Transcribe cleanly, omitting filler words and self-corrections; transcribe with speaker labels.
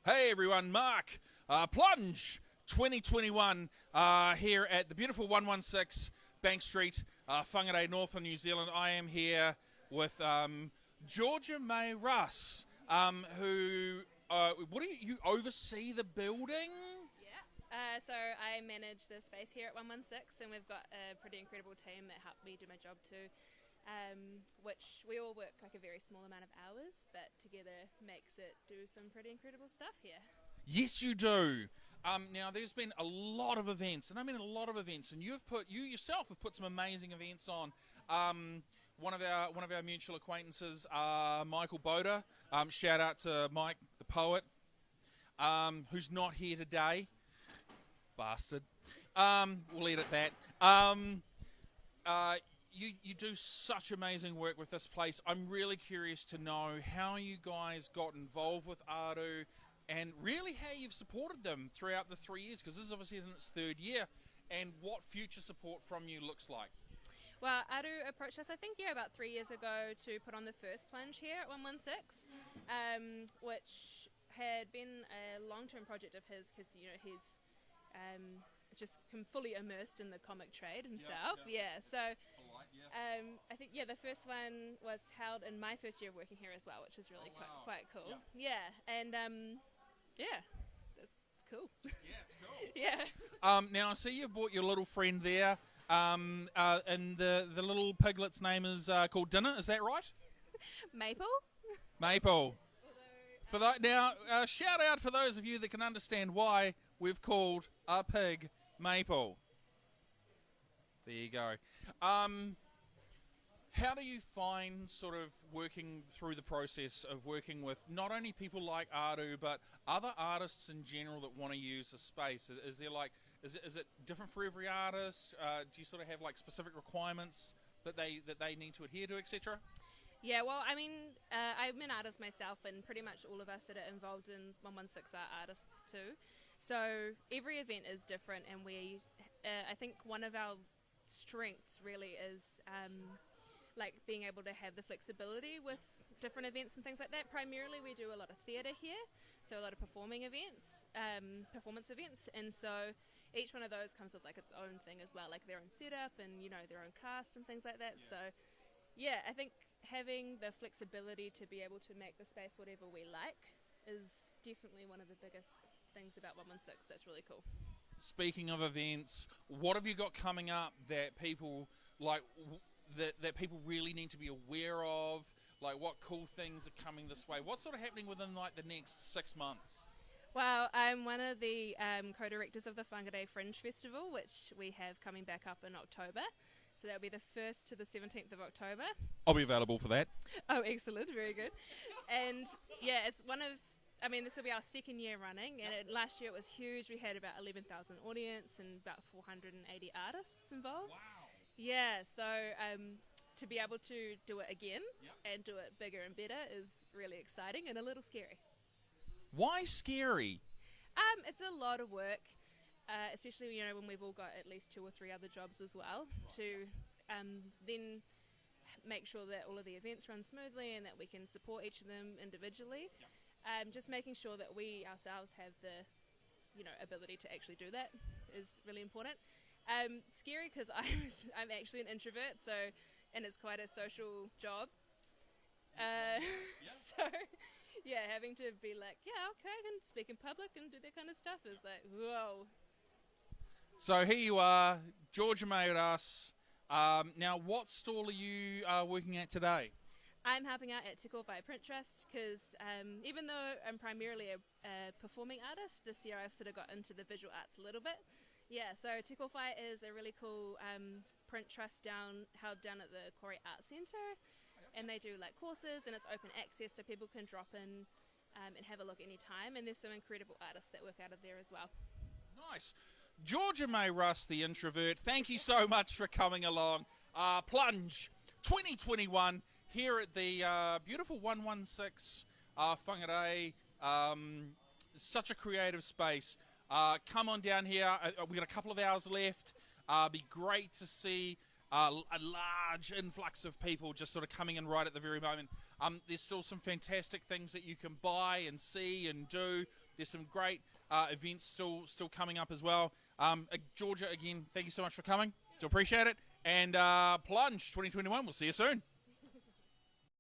Speaker 1: Hey everyone, Mark, Plunge 2021 here at the beautiful 116 Bank Street, Whangarei, North of New Zealand. I am here with Georgia May Russ, who, you oversee the building?
Speaker 2: Yeah, so I manage the space here at 116, and we've got a pretty incredible team that help me do my job too. Which we all work like a very small amount of hours, but together makes it do some pretty incredible stuff here.
Speaker 1: Yes, you do. Now, there's been a lot of events, and I mean a lot of events, and you yourself have put some amazing events on. One of our mutual acquaintances, Michael Boda. Shout out to Mike, the poet, who's not here today. Bastard. We'll edit that. You do such amazing work with this place. I'm really curious to know how you guys got involved with Aru and really how you've supported them throughout the 3 years, because this is obviously in its third year, and what future support from you looks like.
Speaker 2: Well, Aru approached us, I think, about 3 years ago to put on the first plunge here at 116, which had been a long-term project of his, because, you know, he's just fully immersed in the comic trade himself. So I think the first one was held in my first year of working here as well, which is really quite cool. And it's cool.
Speaker 1: Yeah, it's cool.
Speaker 2: Yeah.
Speaker 1: Now I see you brought your little friend there, and the little piglet's name is called Dinner. Is that right?
Speaker 2: Maple.
Speaker 1: For that now, shout out for those of you that can understand why we've called our pig Maple. There you go. How do you find sort of working through the process of working with not only people like Aru, but other artists in general that want to use the space? Is there is it different for every artist? Do you sort of have like specific requirements that they need to adhere to, etc.?
Speaker 2: Yeah, well, I mean, I'm an artist myself, and pretty much all of us that are involved in 116 are artists too. So every event is different, and I think one of our strengths really is like being able to have the flexibility with different events and things like that. Primarily we do a lot of theatre here, so a lot of performance events, and so each one of those comes with like its own thing as well, like their own setup and, you know, their own cast and things like that. So yeah, I think having the flexibility to be able to make the space whatever we like is definitely one of the biggest things about 116 that's really cool.
Speaker 1: Speaking of events, what have you got coming up that people like that people really need to be aware of? Like, what cool things are coming this way? What's sort of happening within like the next 6 months?
Speaker 2: Well, I'm one of the co-directors of the Whangarei Fringe Festival, which we have coming back up in October. So that'll be the 1st to the 17th of October.
Speaker 1: I'll be available for that.
Speaker 2: Oh, excellent. Very good. And yeah, it's this will be our second year running, and last year it was huge. We had about 11,000 audience and about 480 artists involved.
Speaker 1: Wow.
Speaker 2: Yeah, so to be able to do it again and do it bigger and better is really exciting and a little scary.
Speaker 1: Why scary?
Speaker 2: It's a lot of work, especially, you know, when we've all got at least 2 or 3 other jobs as well, to then make sure that all of the events run smoothly and that we can support each of them individually. Just making sure that we ourselves have the, you know, ability to actually do that is really important. Scary because I'm actually an introvert, and it's quite a social job. So yeah, having to be like, okay, I can speak in public and do that kind of stuff is like, whoa.
Speaker 1: So here you are, Georgia May Russ. Now, what stall are you working at today?
Speaker 2: I'm helping out at Te Kōwhai Print Trust because even though I'm primarily a performing artist, this year I've sort of got into the visual arts a little bit. Yeah, so Te Kōwhai is a really cool print trust held down at the Kore Art Centre, and they do like courses, and it's open access so people can drop in and have a look anytime, and there's some incredible artists that work out of there as well.
Speaker 1: Nice. Georgia May Russ, the introvert, thank you so much for coming along. Plunge 2021 here at the beautiful 116 Whangarei. Such a creative space. Come on down here. We've got a couple of hours left. Be great to see a large influx of people just sort of coming in right at the very moment. There's still some fantastic things that you can buy and see and do. There's some great events still coming up as well. Georgia, again, thank you so much for coming. Still appreciate it. And Plunge 2021, we'll see you soon.